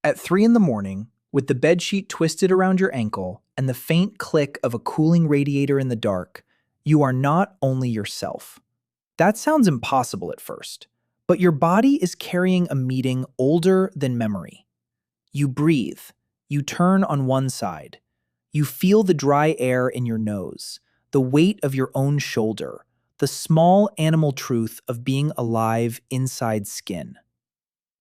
At 3 in the morning, with the bedsheet twisted around your ankle and the faint click of a cooling radiator in the dark, you are not only yourself. That sounds impossible at first, but your body is carrying a meaning older than memory. You breathe, you turn on one side, you feel the dry air in your nose, the weight of your own shoulder, the small animal truth of being alive inside skin.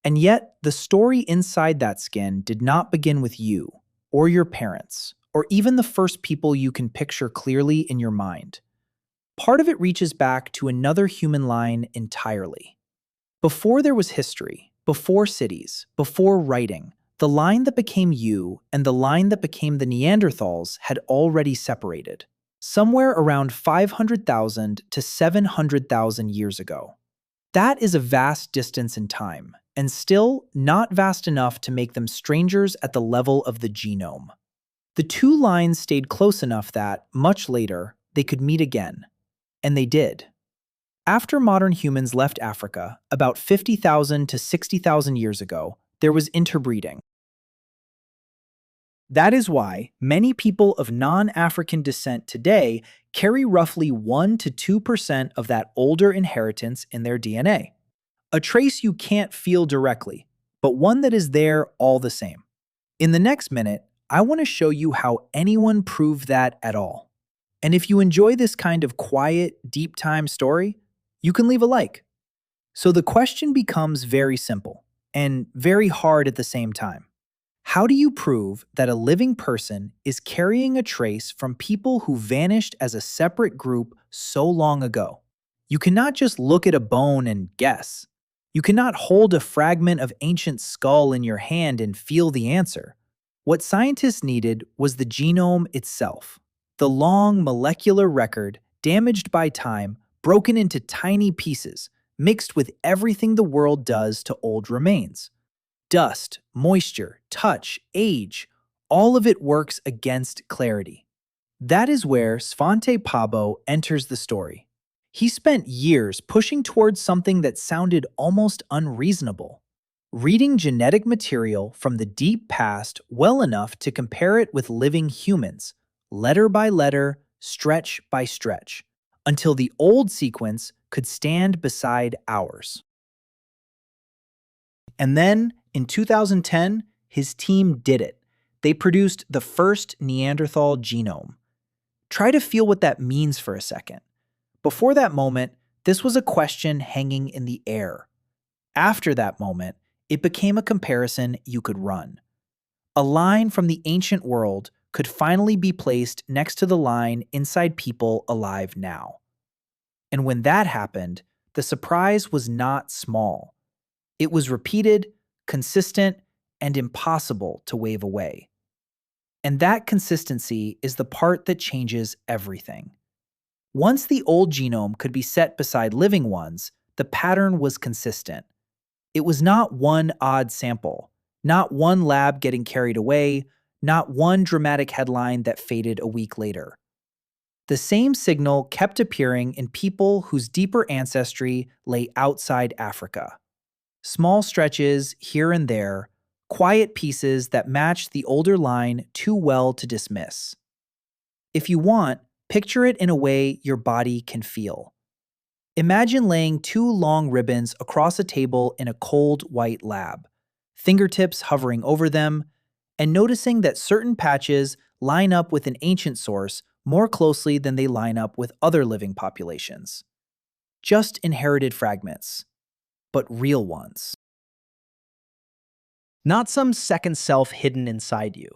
And yet, the story inside that skin did not begin with you, or your parents, or even the first people you can picture clearly in your mind. Part of it reaches back to another human line entirely. Before there was history, before cities, before writing, the line that became you and the line that became the Neanderthals had already separated, somewhere around 500,000 to 700,000 years ago. That is a vast distance in time, and still not vast enough to make them strangers at the level of the genome. The two lines stayed close enough that, much later, they could meet again. And they did. After modern humans left Africa, about 50,000 to 60,000 years ago, there was interbreeding. That is why many people of non-African descent today carry roughly 1 to 2% of that older inheritance in their DNA. A trace you can't feel directly, but one that is there all the same. In the next minute, I want to show you how anyone proved that at all. And if you enjoy this kind of quiet, deep time story, you can leave a like. So the question becomes very simple and very hard at the same time. How do you prove that a living person is carrying a trace from people who vanished as a separate group so long ago? You cannot just look at a bone and guess. You cannot hold a fragment of ancient skull in your hand and feel the answer. What scientists needed was the genome itself, the long molecular record damaged by time, broken into tiny pieces, mixed with everything the world does to old remains. Dust, moisture, touch, age, all of it works against clarity. That is where Svante Pääbo enters the story. He spent years pushing towards something that sounded almost unreasonable, reading genetic material from the deep past well enough to compare it with living humans, letter by letter, stretch by stretch, until the old sequence could stand beside ours. And then, in 2010, his team did it. They produced the first Neanderthal genome. Try to feel what that means for a second. Before that moment, this was a question hanging in the air. After that moment, it became a comparison you could run. A line from the ancient world could finally be placed next to the line inside people alive now. And when that happened, the surprise was not small. It was repeated, consistent, and impossible to wave away. And that consistency is the part that changes everything. Once the old genome could be set beside living ones, the pattern was consistent. It was not one odd sample, not one lab getting carried away, not one dramatic headline that faded a week later. The same signal kept appearing in people whose deeper ancestry lay outside Africa. Small stretches here and there, quiet pieces that matched the older line too well to dismiss. If you want, picture it in a way your body can feel. Imagine laying two long ribbons across a table in a cold white lab, fingertips hovering over them, and noticing that certain patches line up with an ancient source more closely than they line up with other living populations. Just inherited fragments, but real ones. Not some second self hidden inside you.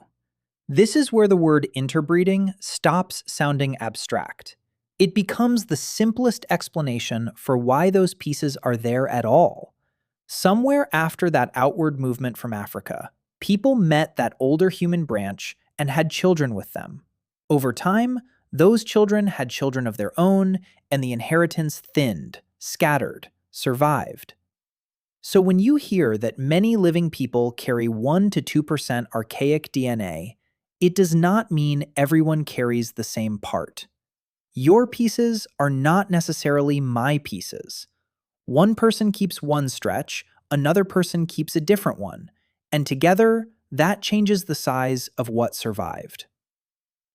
This is where the word interbreeding stops sounding abstract. It becomes the simplest explanation for why those pieces are there at all. Somewhere after that outward movement from Africa, people met that older human branch and had children with them. Over time, those children had children of their own, and the inheritance thinned, scattered, survived. So when you hear that many living people carry 1 to 2% archaic DNA, it does not mean everyone carries the same part. Your pieces are not necessarily my pieces. One person keeps one stretch, another person keeps a different one, And together, that changes the size of what survived.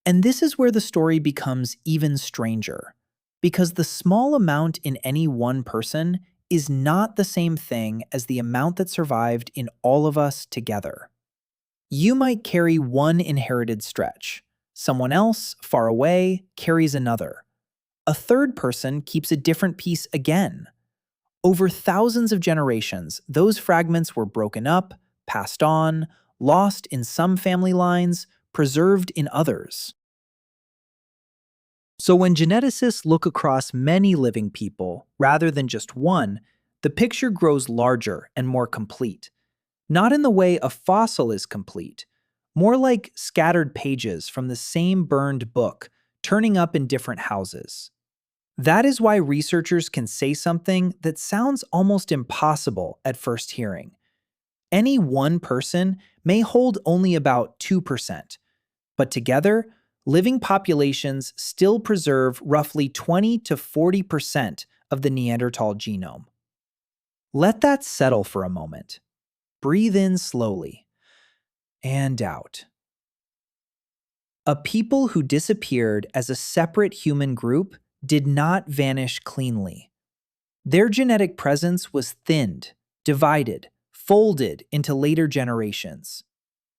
And this is where the story becomes even stranger, because the small amount in any one person is not the same thing as the amount that survived in all of us together. You might carry one inherited stretch. Someone else, far away, carries another. A third person keeps a different piece again. Over thousands of generations, those fragments were broken up, passed on, lost in some family lines, preserved in others. So when geneticists look across many living people, rather than just one, the picture grows larger and more complete. Not in the way a fossil is complete, more like scattered pages from the same burned book, turning up in different houses. That is why researchers can say something that sounds almost impossible at first hearing. Any one person may hold only about 2%, but together, living populations still preserve roughly 20 to 40% of the Neanderthal genome. Let that settle for a moment. Breathe in slowly and out. A people who disappeared as a separate human group did not vanish cleanly. Their genetic presence was thinned, divided, folded into later generations.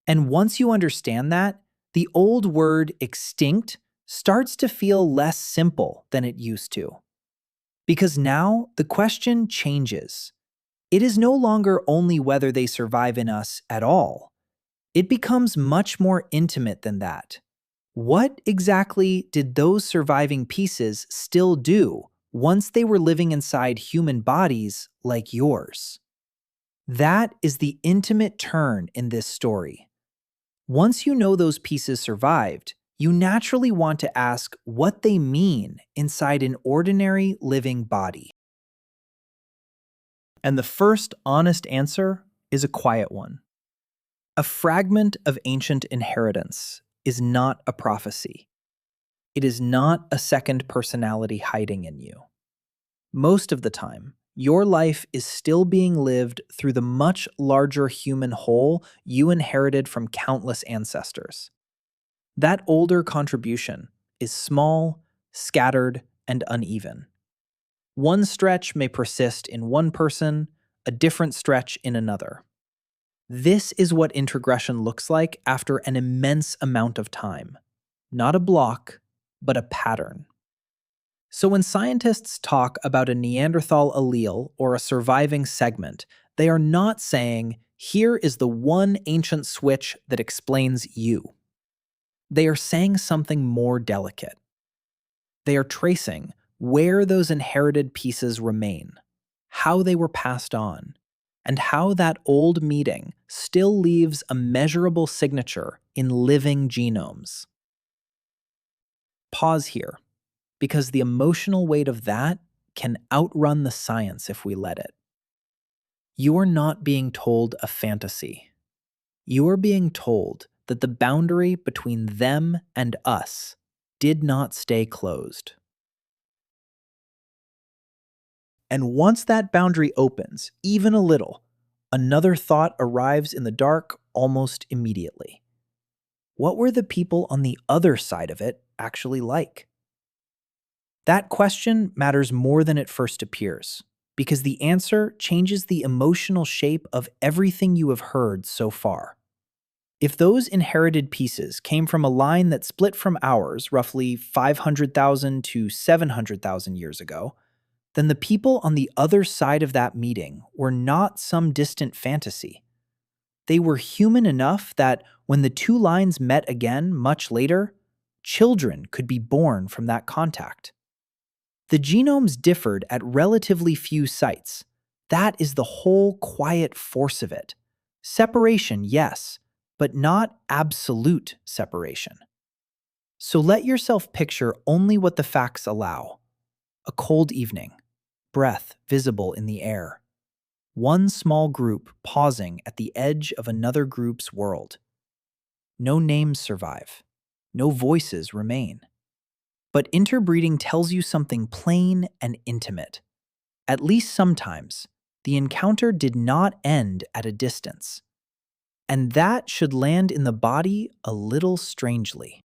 And once you understand that, the old word extinct starts to feel less simple than it used to. Because now the question changes. It is no longer only whether they survive in us at all. It becomes much more intimate than that. What exactly did those surviving pieces still do once they were living inside human bodies like yours? That is the intimate turn in this story. Once you know those pieces survived, you naturally want to ask what they mean inside an ordinary living body. And the first honest answer is a quiet one. A fragment of ancient inheritance is not a prophecy. It is not a second personality hiding in you. Most of the time, your life is still being lived through the much larger human whole you inherited from countless ancestors. That older contribution is small, scattered, and uneven. One stretch may persist in one person, a different stretch in another. This is what introgression looks like after an immense amount of time. Not a block, but a pattern. So when scientists talk about a Neanderthal allele or a surviving segment, they are not saying, here is the one ancient switch that explains you. They are saying something more delicate. They are tracing where those inherited pieces remain, how they were passed on, and how that old meeting still leaves a measurable signature in living genomes. Pause here, because the emotional weight of that can outrun the science if we let it. You are not being told a fantasy. You are being told that the boundary between them and us did not stay closed. And once that boundary opens, even a little, another thought arrives in the dark almost immediately. What were the people on the other side of it actually like? That question matters more than it first appears, because the answer changes the emotional shape of everything you have heard so far. If those inherited pieces came from a line that split from ours roughly 500,000 to 700,000 years ago, then the people on the other side of that meeting were not some distant fantasy. They were human enough that when the two lines met again much later, children could be born from that contact. The genomes differed at relatively few sites. That is the whole quiet force of it. Separation, yes, but not absolute separation. So let yourself picture only what the facts allow. A cold evening, breath visible in the air. One small group pausing at the edge of another group's world. No names survive. No voices remain. But interbreeding tells you something plain and intimate. At least sometimes, the encounter did not end at a distance. And that should land in the body a little strangely.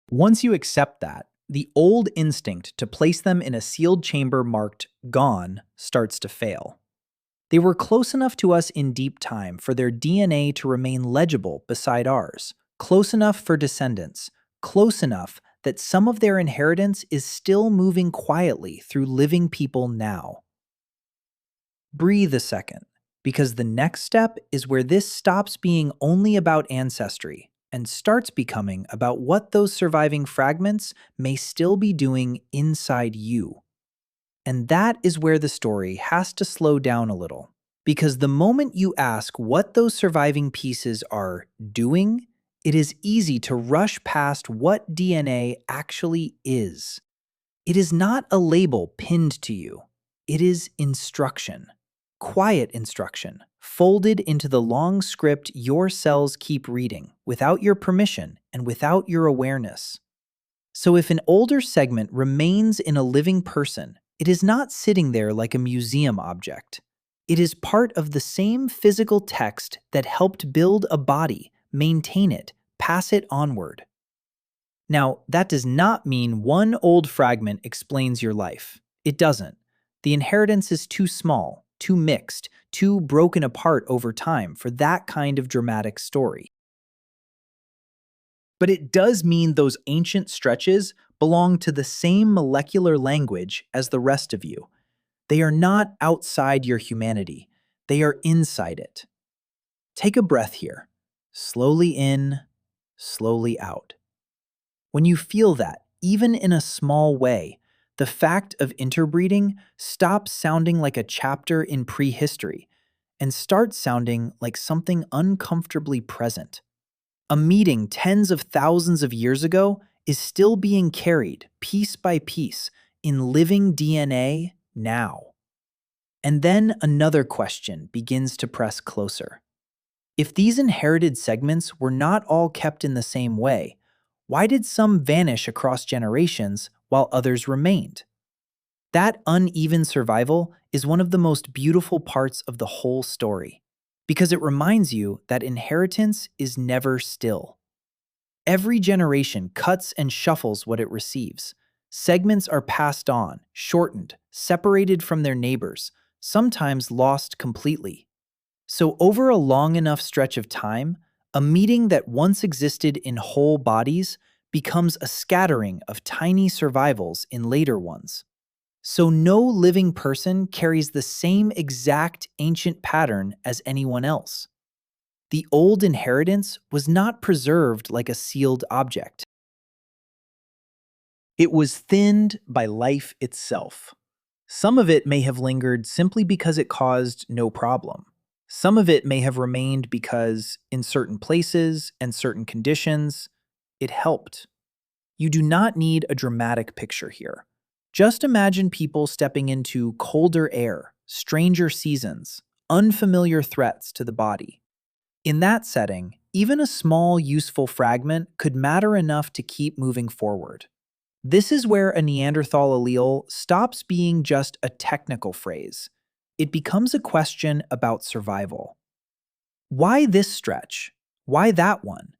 Once you accept that, the old instinct to place them in a sealed chamber marked gone starts to fail. They were close enough to us in deep time for their DNA to remain legible beside ours, close enough for descendants, close enough that some of their inheritance is still moving quietly through living people now. Breathe a second, because the next step is where this stops being only about ancestry and starts becoming about what those surviving fragments may still be doing inside you. And that is where the story has to slow down a little. Because the moment you ask what those surviving pieces are doing, it is easy to rush past what DNA actually is. It is not a label pinned to you. It is instruction. Quiet instruction, folded into the long script your cells keep reading, without your permission and without your awareness. So if an older segment remains in a living person, it is not sitting there like a museum object. It is part of the same physical text that helped build a body, maintain it, pass it onward. Now, that does not mean one old fragment explains your life. It doesn't. The inheritance is too small, too mixed, too broken apart over time for that kind of dramatic story. But it does mean those ancient stretches belong to the same molecular language as the rest of you. They are not outside your humanity. They are inside it. Take a breath here. Slowly in, slowly out. When you feel that, even in a small way, the fact of interbreeding stops sounding like a chapter in prehistory and starts sounding like something uncomfortably present. A meeting tens of thousands of years ago is still being carried, piece by piece, in living DNA now. And then another question begins to press closer. If these inherited segments were not all kept in the same way, why did some vanish across generations while others remained? That uneven survival is one of the most beautiful parts of the whole story, because it reminds you that inheritance is never still. Every generation cuts and shuffles what it receives. Segments are passed on, shortened, separated from their neighbors, sometimes lost completely. So over a long enough stretch of time, a meeting that once existed in whole bodies becomes a scattering of tiny survivals in later ones. So no living person carries the same exact ancient pattern as anyone else. The old inheritance was not preserved like a sealed object. It was thinned by life itself. Some of it may have lingered simply because it caused no problem. Some of it may have remained because, in certain places and certain conditions, it helped. You do not need a dramatic picture here. Just imagine people stepping into colder air, stranger seasons, unfamiliar threats to the body. In that setting, even a small, useful fragment could matter enough to keep moving forward. This is where a Neanderthal allele stops being just a technical phrase. It becomes a question about survival. Why this stretch? Why that one?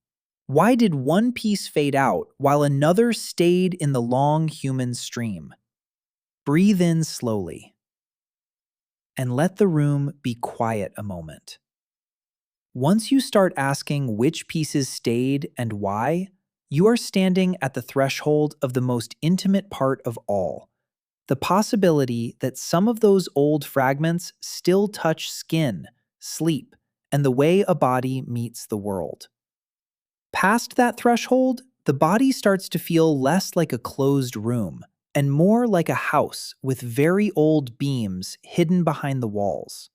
Why did one piece fade out while another stayed in the long human stream? Breathe in slowly and let the room be quiet a moment. Once you start asking which pieces stayed and why, you are standing at the threshold of the most intimate part of all. The possibility that some of those old fragments still touch skin, sleep, and the way a body meets the world. Past that threshold, the body starts to feel less like a closed room and more like a house with very old beams hidden behind the walls.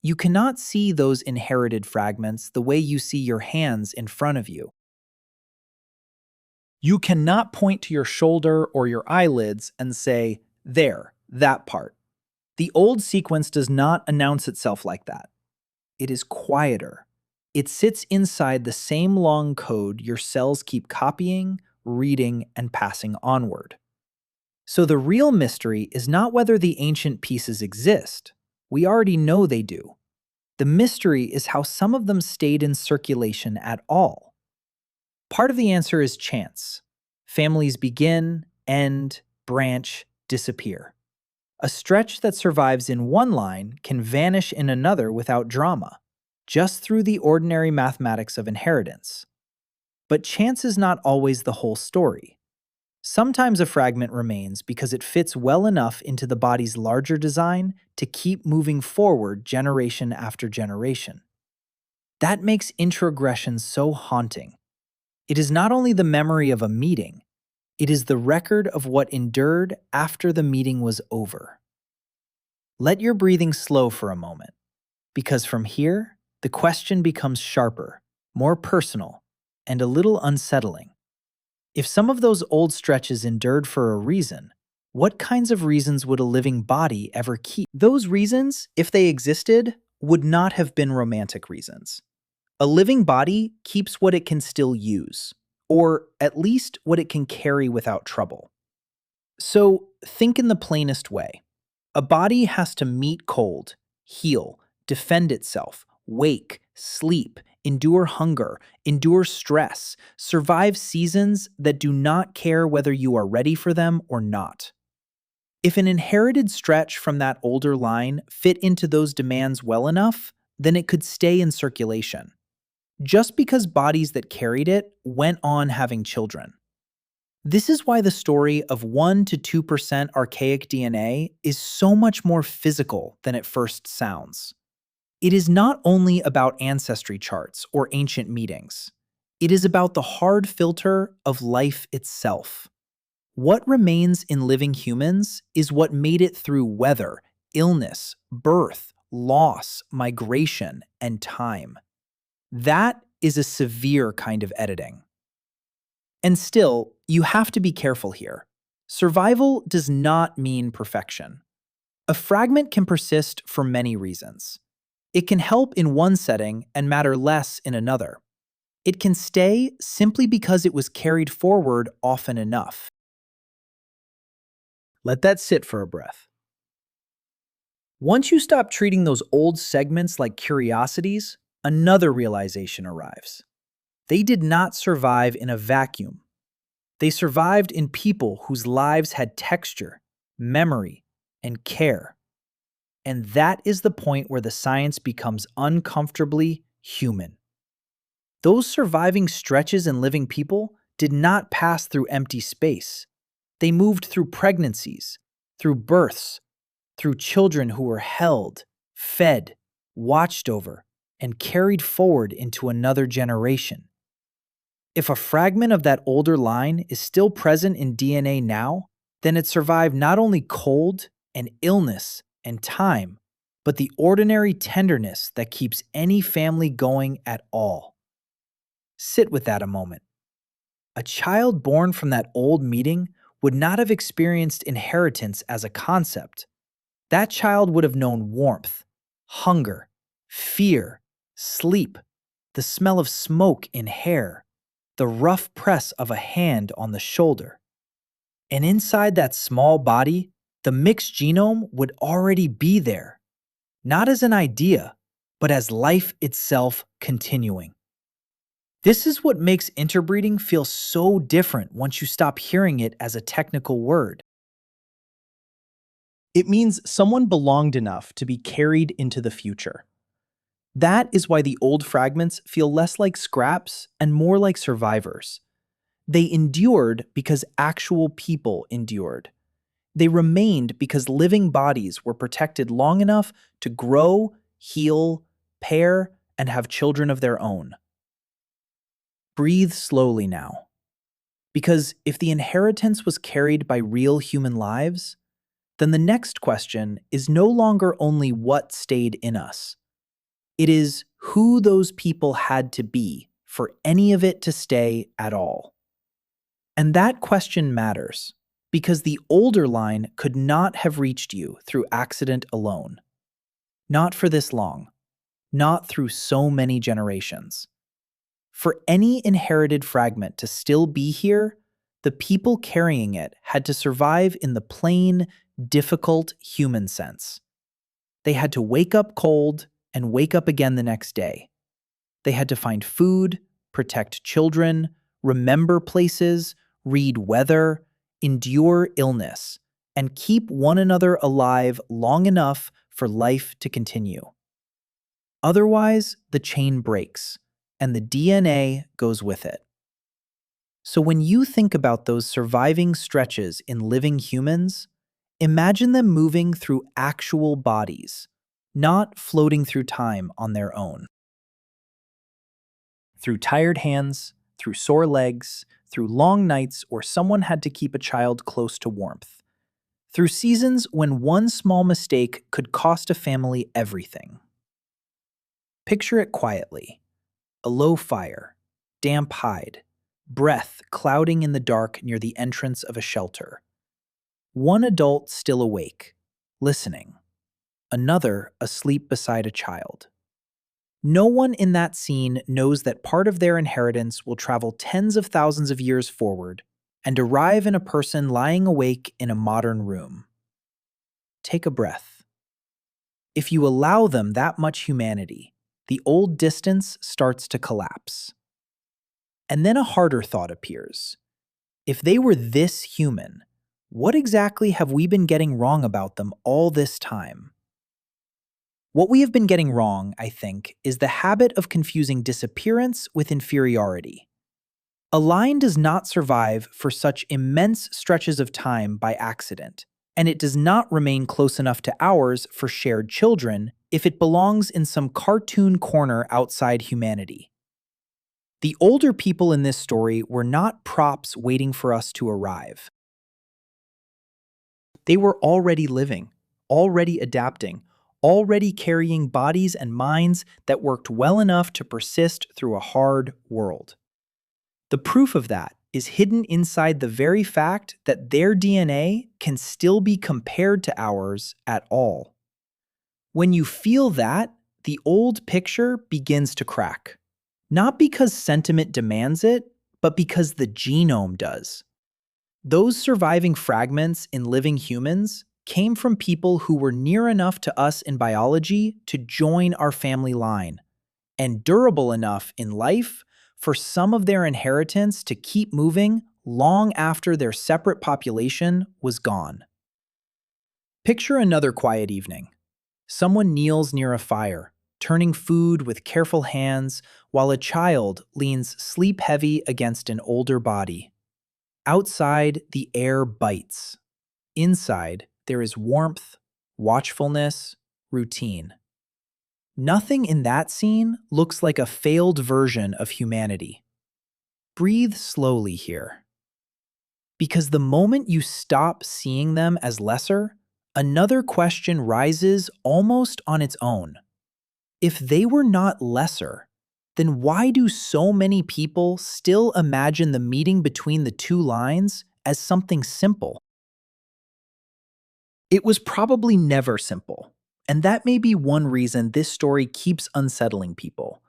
You cannot see those inherited fragments the way you see your hands in front of you. You cannot point to your shoulder or your eyelids and say, "There, that part." The old sequence does not announce itself like that. It is quieter. It sits inside the same long code your cells keep copying, reading, and passing onward. So the real mystery is not whether the ancient pieces exist. We already know they do. The mystery is how some of them stayed in circulation at all. Part of the answer is chance. Families begin, end, branch, disappear. A stretch that survives in one line can vanish in another without drama, just through the ordinary mathematics of inheritance. But chance is not always the whole story. Sometimes a fragment remains because it fits well enough into the body's larger design to keep moving forward generation after generation. That makes introgression so haunting. It is not only the memory of a meeting, it is the record of what endured after the meeting was over. Let your breathing slow for a moment, because from here, the question becomes sharper, more personal, and a little unsettling. If some of those old stretches endured for a reason, what kinds of reasons would a living body ever keep? Those reasons, if they existed, would not have been romantic reasons. A living body keeps what it can still use, or at least what it can carry without trouble. So think in the plainest way. A body has to meet cold, heal, defend itself, wake, sleep, endure hunger, endure stress, survive seasons that do not care whether you are ready for them or not. If an inherited stretch from that older line fit into those demands well enough, then it could stay in circulation. Just because bodies that carried it went on having children. This is why the story of 1 to 2% archaic DNA is so much more physical than it first sounds. It is not only about ancestry charts or ancient meetings. It is about the hard filter of life itself. What remains in living humans is what made it through weather, illness, birth, loss, migration, and time. That is a severe kind of editing. And still, you have to be careful here. Survival does not mean perfection. A fragment can persist for many reasons. It can help in one setting and matter less in another. It can stay simply because it was carried forward often enough. Let that sit for a breath. Once you stop treating those old segments like curiosities, another realization arrives. They did not survive in a vacuum. They survived in people whose lives had texture, memory, and care. And that is the point where the science becomes uncomfortably human. Those surviving stretches in living people did not pass through empty space. They moved through pregnancies, through births, through children who were held, fed, watched over, and carried forward into another generation. If a fragment of that older line is still present in DNA now, then it survived not only cold and illness and time, but the ordinary tenderness that keeps any family going at all. Sit with that a moment. A child born from that old meeting would not have experienced inheritance as a concept. That child would have known warmth, hunger, fear, sleep, the smell of smoke in hair, the rough press of a hand on the shoulder. And inside that small body, the mixed genome would already be there, not as an idea, but as life itself continuing. This is what makes interbreeding feel so different once you stop hearing it as a technical word. It means someone belonged enough to be carried into the future. That is why the old fragments feel less like scraps and more like survivors. They endured because actual people endured. They remained because living bodies were protected long enough to grow, heal, pair, and have children of their own. Breathe slowly now. Because if the inheritance was carried by real human lives, then the next question is no longer only what stayed in us. It is who those people had to be for any of it to stay at all. And that question matters because the older line could not have reached you through accident alone. Not for this long. Not through so many generations. For any inherited fragment to still be here, the people carrying it had to survive in the plain, difficult human sense. They had to wake up cold, and wake up again the next day. They had to find food, protect children, remember places, read weather, endure illness, and keep one another alive long enough for life to continue. Otherwise, the chain breaks, and the DNA goes with it. So when you think about those surviving stretches in living humans, imagine them moving through actual bodies, not floating through time on their own. Through tired hands, through sore legs, through long nights where someone had to keep a child close to warmth. Through seasons when one small mistake could cost a family everything. Picture it quietly. A low fire, damp hide, breath clouding in the dark near the entrance of a shelter. One adult still awake, listening. Another asleep beside a child. No one in that scene knows that part of their inheritance will travel tens of thousands of years forward and arrive in a person lying awake in a modern room. Take a breath. If you allow them that much humanity, the old distance starts to collapse. And then a harder thought appears. If they were this human, what exactly have we been getting wrong about them all this time? What we have been getting wrong, I think, is the habit of confusing disappearance with inferiority. A line does not survive for such immense stretches of time by accident, and it does not remain close enough to ours for shared children if it belongs in some cartoon corner outside humanity. The older people in this story were not props waiting for us to arrive. They were already living, already adapting, already carrying bodies and minds that worked well enough to persist through a hard world. The proof of that is hidden inside the very fact that their DNA can still be compared to ours at all. When you feel that, the old picture begins to crack. Not because sentiment demands it, but because the genome does. Those surviving fragments in living humans came from people who were near enough to us in biology to join our family line, and durable enough in life for some of their inheritance to keep moving long after their separate population was gone. Picture another quiet evening. Someone kneels near a fire, turning food with careful hands while a child leans sleep-heavy against an older body. Outside, the air bites. Inside, there is warmth, watchfulness, routine. Nothing in that scene looks like a failed version of humanity. Breathe slowly here. Because the moment you stop seeing them as lesser, another question rises almost on its own. If they were not lesser, then why do so many people still imagine the meeting between the two lines as something simple? It was probably never simple, and that may be one reason this story keeps unsettling people.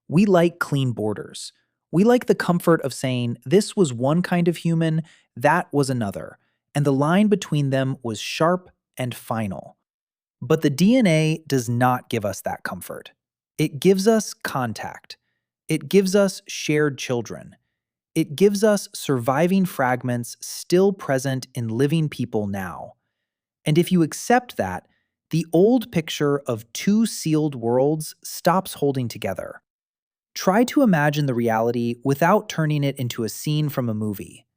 We like clean borders. We like the comfort of saying this was one kind of human, that was another, and the line between them was sharp and final. But the DNA does not give us that comfort. It gives us contact. It gives us shared children. It gives us surviving fragments still present in living people now. And if you accept that, the old picture of two sealed worlds stops holding together. Try to imagine the reality without turning it into a scene from a movie.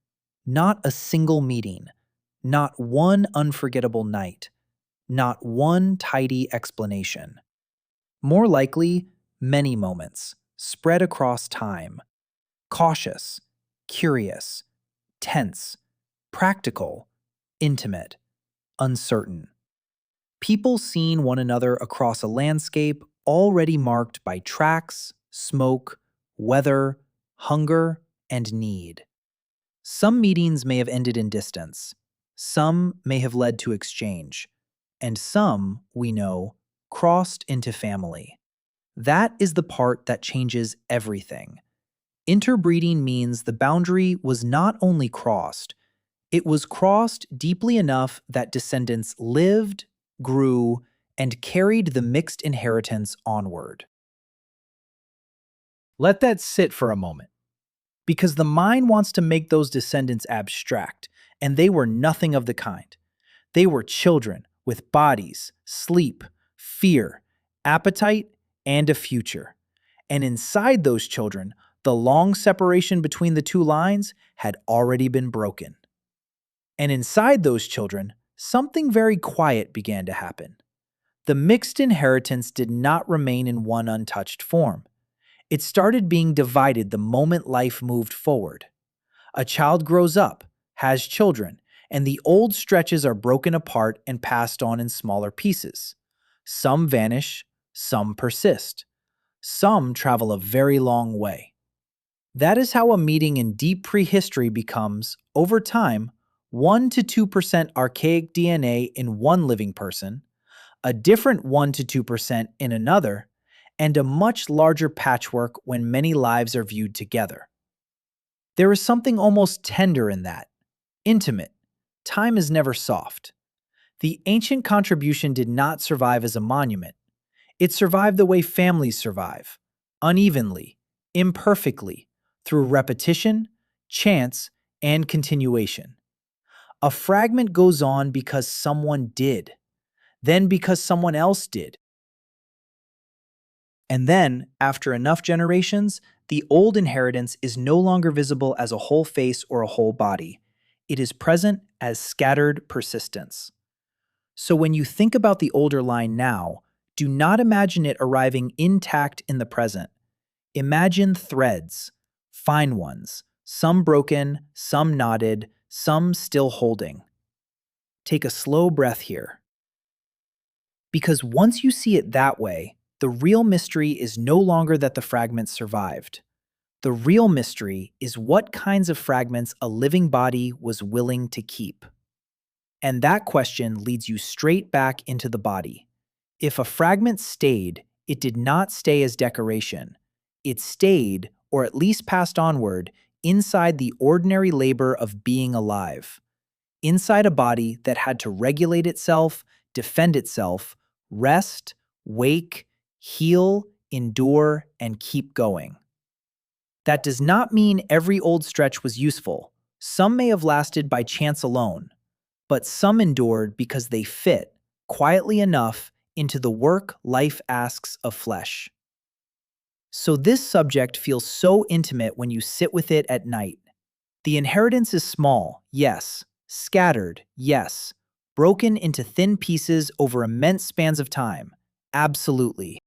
Not a single meeting. Not one unforgettable night. Not one tidy explanation. More likely, many moments, spread across time. Cautious, curious, tense, practical, intimate, uncertain. People seeing one another across a landscape already marked by tracks, smoke, weather, hunger, and need. Some meetings may have ended in distance. Some may have led to exchange. And some, we know, crossed into family. That is the part that changes everything. Interbreeding means the boundary was not only crossed, it was crossed deeply enough that descendants lived, grew, and carried the mixed inheritance onward. Let that sit for a moment, because the mind wants to make those descendants abstract, and they were nothing of the kind. They were children with bodies, sleep, fear, appetite, and a future. And inside those children, the long separation between the two lines had already been broken. And inside those children, something very quiet began to happen. The mixed inheritance did not remain in one untouched form. It started being divided the moment life moved forward. A child grows up, has children, and the old stretches are broken apart and passed on in smaller pieces. Some vanish, some persist. Some travel a very long way. That is how a meeting in deep prehistory becomes, over time, 1 to 2% archaic DNA in one living person, a different 1 to 2% in another, and a much larger patchwork when many lives are viewed together. There is something almost tender in that, intimate. Time is never soft. The ancient contribution did not survive as a monument. It survived the way families survive, unevenly, imperfectly, through repetition, chance, and continuation. A fragment goes on because someone did, then because someone else did. And then, after enough generations, the old inheritance is no longer visible as a whole face or a whole body. It is present as scattered persistence. So when you think about the older line now, do not imagine it arriving intact in the present. Imagine threads, fine ones, some broken, some knotted, some still holding. Take a slow breath here. Because once you see it that way, the real mystery is no longer that the fragments survived. The real mystery is what kinds of fragments a living body was willing to keep. And that question leads you straight back into the body. If a fragment stayed, it did not stay as decoration. It stayed, or at least passed onward, inside the ordinary labor of being alive. Inside a body that had to regulate itself, defend itself, rest, wake, heal, endure, and keep going. That does not mean every old stretch was useful. Some may have lasted by chance alone, but some endured because they fit, quietly enough, into the work life asks of flesh. So this subject feels so intimate when you sit with it at night. The inheritance is small, yes. Scattered, yes. Broken into thin pieces over immense spans of time, absolutely.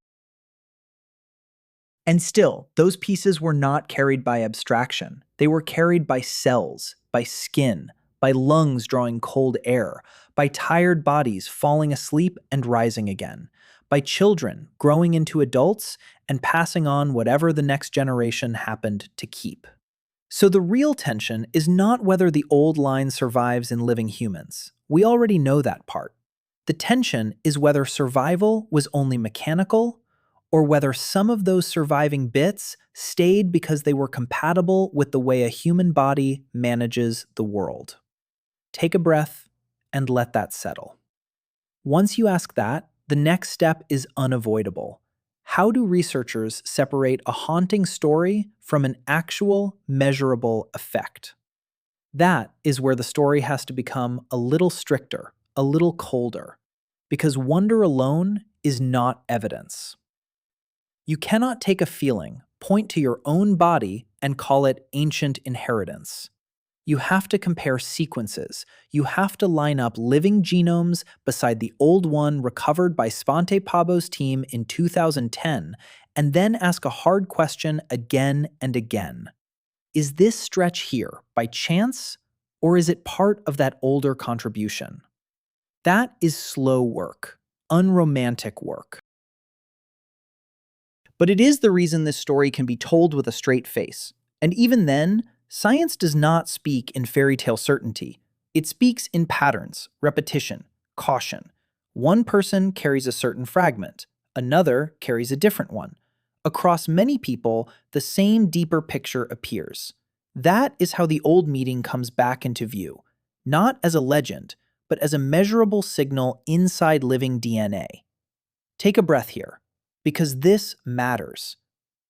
And still, those pieces were not carried by abstraction. They were carried by cells, by skin, by lungs drawing cold air, by tired bodies falling asleep and rising again, by children growing into adults and passing on whatever the next generation happened to keep. So the real tension is not whether the old line survives in living humans. We already know that part. The tension is whether survival was only mechanical, or whether some of those surviving bits stayed because they were compatible with the way a human body manages the world. Take a breath and let that settle. Once you ask that, the next step is unavoidable. How do researchers separate a haunting story from an actual, measurable effect? That is where the story has to become a little stricter, a little colder, because wonder alone is not evidence. You cannot take a feeling, point to your own body, and call it ancient inheritance. You have to compare sequences. You have to line up living genomes beside the old one recovered by Svante Pääbo's team in 2010, and then ask a hard question again and again. Is this stretch here by chance, or is it part of that older contribution? That is slow work, unromantic work. But it is the reason this story can be told with a straight face. And even then, science does not speak in fairy tale certainty. It speaks in patterns, repetition, caution. One person carries a certain fragment, another carries a different one. Across many people, the same deeper picture appears. That is how the old meeting comes back into view, not as a legend, but as a measurable signal inside living DNA. Take a breath here, because this matters.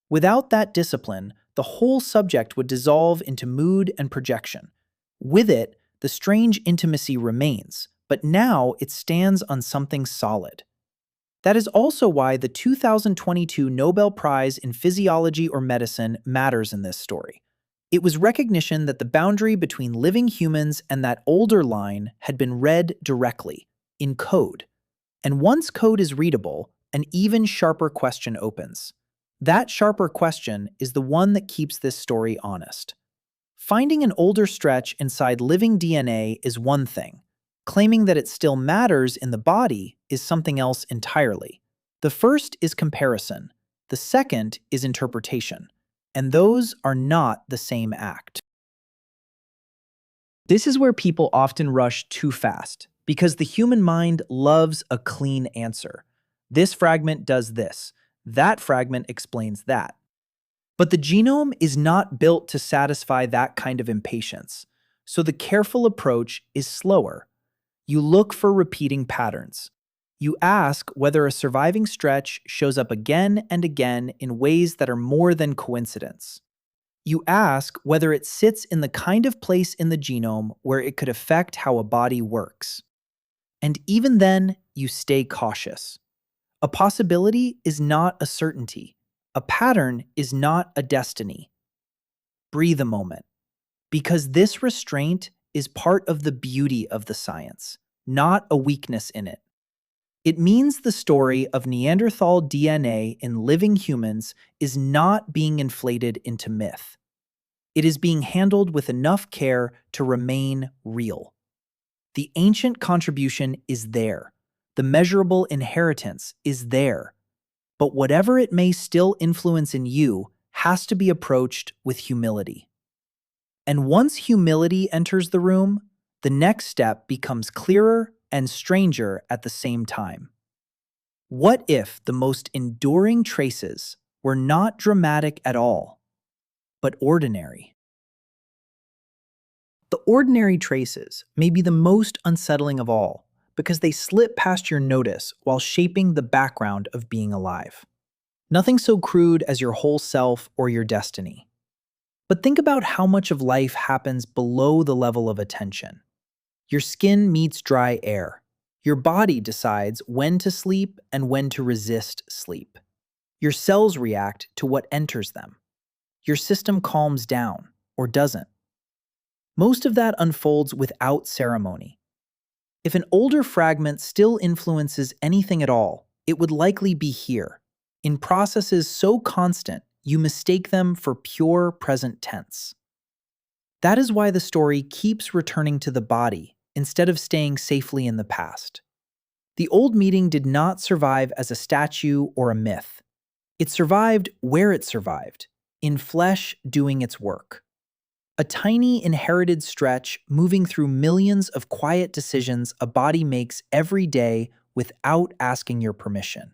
Without that discipline, the whole subject would dissolve into mood and projection. With it, the strange intimacy remains, but now it stands on something solid. That is also why the 2022 Nobel Prize in Physiology or Medicine matters in this story. It was recognition that the boundary between living humans and that older line had been read directly, in code. And once code is readable, an even sharper question opens. That sharper question is the one that keeps this story honest. Finding an older stretch inside living DNA is one thing. Claiming that it still matters in the body is something else entirely. The first is comparison. The second is interpretation. And those are not the same act. This is where people often rush too fast, because the human mind loves a clean answer. This fragment does this. That fragment explains that. But the genome is not built to satisfy that kind of impatience. So the careful approach is slower. You look for repeating patterns. You ask whether a surviving stretch shows up again and again in ways that are more than coincidence. You ask whether it sits in the kind of place in the genome where it could affect how a body works. And even then, you stay cautious. A possibility is not a certainty. A pattern is not a destiny. Breathe a moment, because this restraint is part of the beauty of the science, not a weakness in it. It means the story of Neanderthal DNA in living humans is not being inflated into myth. It is being handled with enough care to remain real. The ancient contribution is there. The measurable inheritance is there. But whatever it may still influence in you has to be approached with humility. And once humility enters the room, the next step becomes clearer and stranger at the same time. What if the most enduring traces were not dramatic at all, but ordinary? The ordinary traces may be the most unsettling of all because they slip past your notice while shaping the background of being alive. Nothing so crude as your whole self or your destiny. But think about how much of life happens below the level of attention. Your skin meets dry air. Your body decides when to sleep and when to resist sleep. Your cells react to what enters them. Your system calms down or doesn't. Most of that unfolds without ceremony. If an older fragment still influences anything at all, it would likely be here, in processes so constant you mistake them for pure present tense. That is why the story keeps returning to the body instead of staying safely in the past. The old meeting did not survive as a statue or a myth. It survived where it survived, in flesh doing its work. A tiny inherited stretch moving through millions of quiet decisions a body makes every day without asking your permission.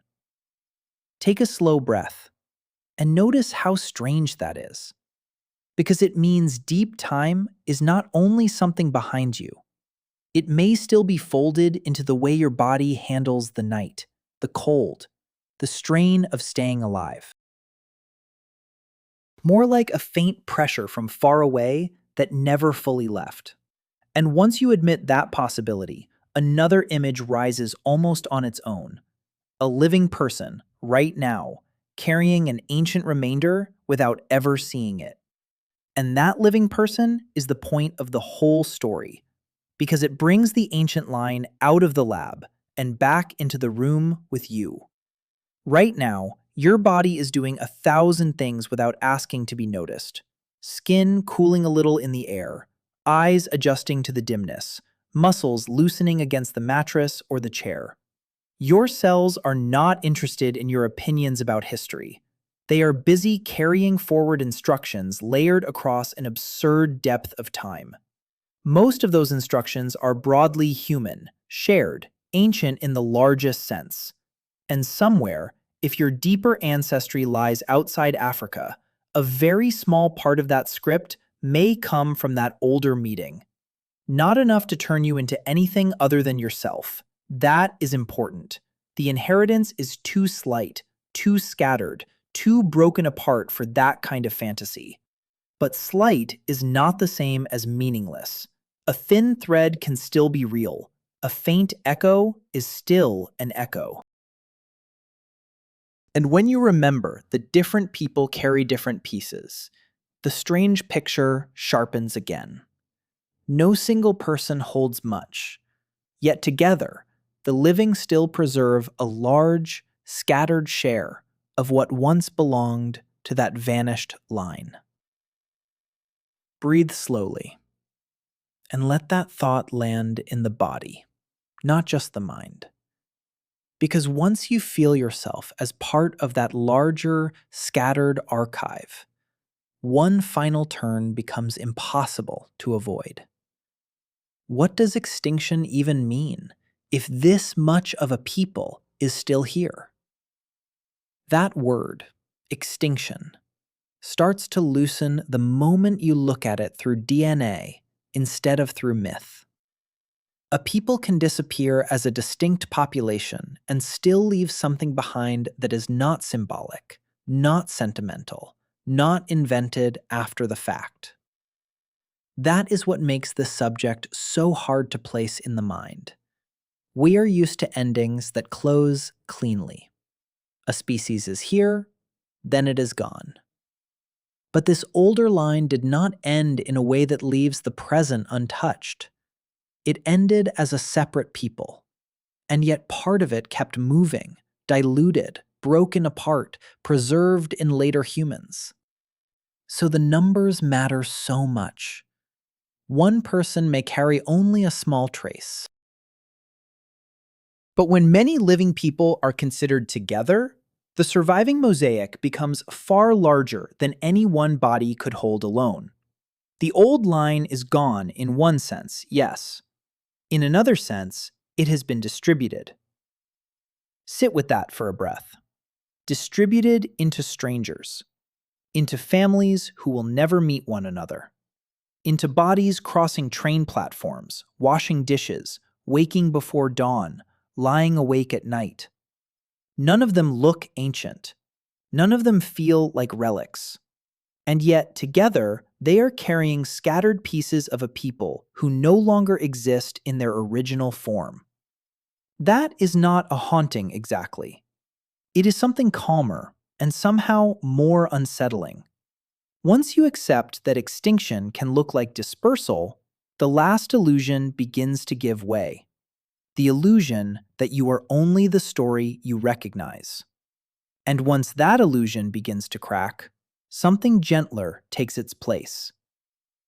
Take a slow breath and notice how strange that is. Because it means deep time is not only something behind you. It may still be folded into the way your body handles the night, the cold, the strain of staying alive. More like a faint pressure from far away that never fully left. And once you admit that possibility, another image rises almost on its own. A living person, right now, carrying an ancient remainder without ever seeing it. And that living person is the point of the whole story, because it brings the ancient line out of the lab and back into the room with you. Right now, your body is doing 1,000 things without asking to be noticed. Skin cooling a little in the air, eyes adjusting to the dimness, muscles loosening against the mattress or the chair. Your cells are not interested in your opinions about history. They are busy carrying forward instructions layered across an absurd depth of time. Most of those instructions are broadly human, shared, ancient in the largest sense. And somewhere, if your deeper ancestry lies outside Africa, a very small part of that script may come from that older meeting. Not enough to turn you into anything other than yourself. That is important. The inheritance is too slight, too scattered, too broken apart for that kind of fantasy. But slight is not the same as meaningless. A thin thread can still be real. A faint echo is still an echo. And when you remember that different people carry different pieces, the strange picture sharpens again. No single person holds much, yet together, the living still preserve a large, scattered share of what once belonged to that vanished line. Breathe slowly, and let that thought land in the body, not just the mind. Because once you feel yourself as part of that larger, scattered archive, one final turn becomes impossible to avoid. What does extinction even mean if this much of a people is still here? That word, extinction, starts to loosen the moment you look at it through DNA instead of through myth. A people can disappear as a distinct population and still leave something behind that is not symbolic, not sentimental, not invented after the fact. That is what makes this subject so hard to place in the mind. We are used to endings that close cleanly. A species is here, then it is gone. But this older line did not end in a way that leaves the present untouched. It ended as a separate people, and yet part of it kept moving, diluted, broken apart, preserved in later humans. So the numbers matter so much. One person may carry only a small trace. But when many living people are considered together, the surviving mosaic becomes far larger than any one body could hold alone. The old line is gone in one sense, yes. In another sense, it has been distributed. Sit with that for a breath. Distributed into strangers, into families who will never meet one another, into bodies crossing train platforms, washing dishes, waking before dawn, lying awake at night. None of them look ancient. None of them feel like relics. And yet, together, they are carrying scattered pieces of a people who no longer exist in their original form. That is not a haunting exactly. It is something calmer and somehow more unsettling. Once you accept that extinction can look like dispersal, the last illusion begins to give way. The illusion that you are only the story you recognize. And once that illusion begins to crack, something gentler takes its place.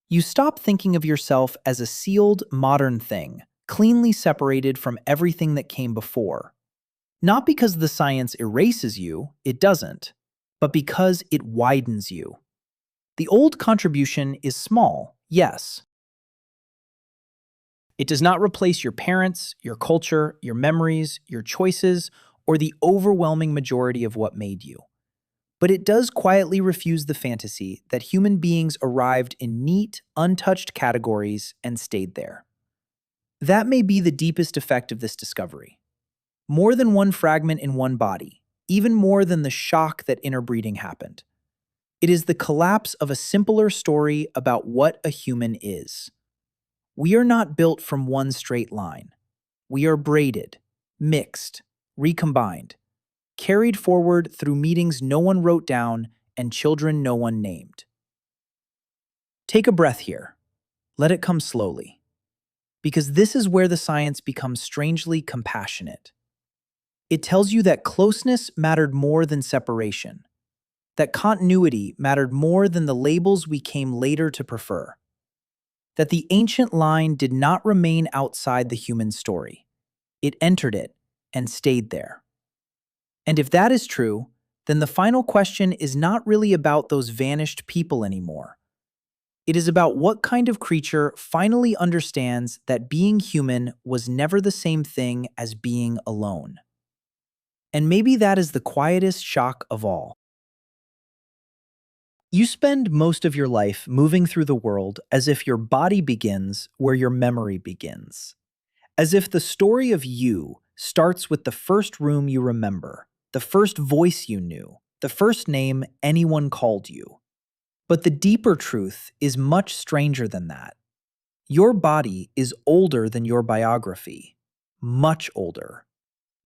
You stop thinking of yourself as a sealed, modern thing, cleanly separated from everything that came before. Not because the science erases you, it doesn't, but because it widens you. The old contribution is small, yes. It does not replace your parents, your culture, your memories, your choices, or the overwhelming majority of what made you. But it does quietly refuse the fantasy that human beings arrived in neat, untouched categories and stayed there. That may be the deepest effect of this discovery. More than one fragment in one body, even more than the shock that interbreeding happened. It is the collapse of a simpler story about what a human is. We are not built from one straight line. We are braided, mixed, recombined, carried forward through meetings no one wrote down and children no one named. Take a breath here. Let it come slowly. Because this is where the science becomes strangely compassionate. It tells you that closeness mattered more than separation, that continuity mattered more than the labels we came later to prefer, that the ancient line did not remain outside the human story. It entered it and stayed there. And if that is true, then the final question is not really about those vanished people anymore. It is about what kind of creature finally understands that being human was never the same thing as being alone. And maybe that is the quietest shock of all. You spend most of your life moving through the world as if your body begins where your memory begins. As if the story of you starts with the first room you remember, the first voice you knew, the first name anyone called you. But the deeper truth is much stranger than that. Your body is older than your biography, much older.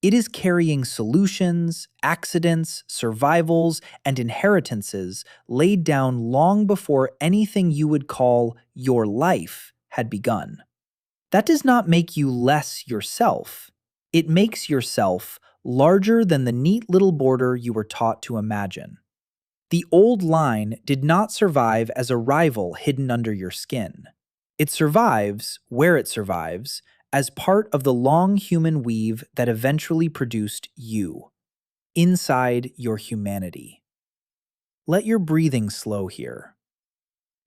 It is carrying solutions, accidents, survivals, and inheritances laid down long before anything you would call your life had begun. That does not make you less yourself. It makes yourself larger than the neat little border you were taught to imagine. The old line did not survive as a rival hidden under your skin. It survives, where it survives, as part of the long human weave that eventually produced you, inside your humanity. Let your breathing slow here,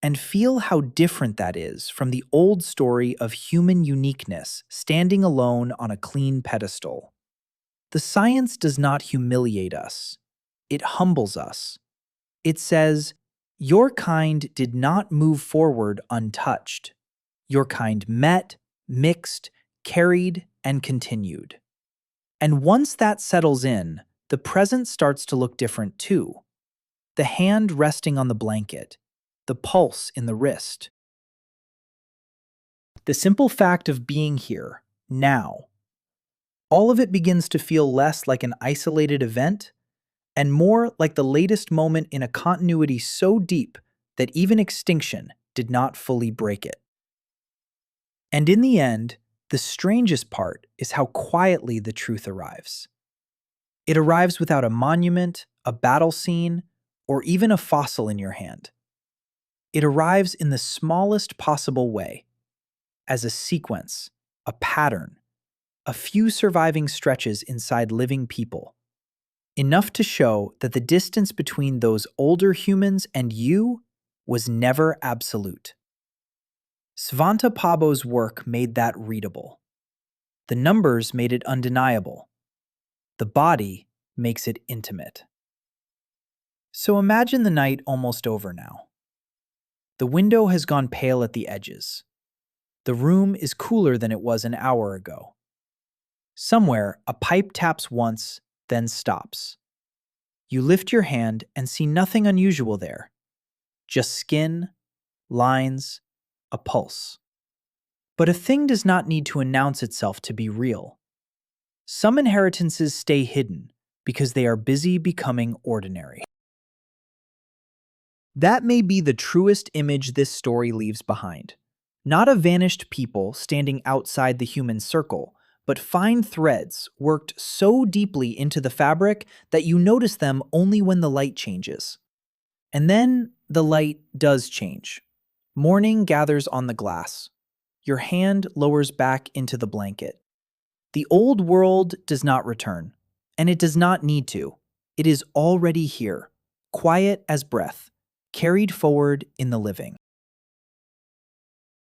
and feel how different that is from the old story of human uniqueness standing alone on a clean pedestal. The science does not humiliate us. It humbles us. It says, your kind did not move forward untouched. Your kind met, mixed, carried, and continued. And once that settles in, the present starts to look different too. The hand resting on the blanket, the pulse in the wrist. The simple fact of being here, now. All of it begins to feel less like an isolated event and more like the latest moment in a continuity so deep that even extinction did not fully break it. And in the end, the strangest part is how quietly the truth arrives. It arrives without a monument, a battle scene, or even a fossil in your hand. It arrives in the smallest possible way, as a sequence, a pattern, a few surviving stretches inside living people. Enough to show that the distance between those older humans and you was never absolute. Svante Pääbo's work made that readable. The numbers made it undeniable. The body makes it intimate. So imagine the night almost over now. The window has gone pale at the edges. The room is cooler than it was an hour ago. Somewhere, a pipe taps once, then stops. You lift your hand and see nothing unusual there. Just skin, lines, a pulse. But a thing does not need to announce itself to be real. Some inheritances stay hidden because they are busy becoming ordinary. That may be the truest image this story leaves behind. Not a vanished people standing outside the human circle, but fine threads worked so deeply into the fabric that you notice them only when the light changes. And then the light does change. Morning gathers on the glass. Your hand lowers back into the blanket. The old world does not return, and it does not need to. It is already here, quiet as breath, carried forward in the living.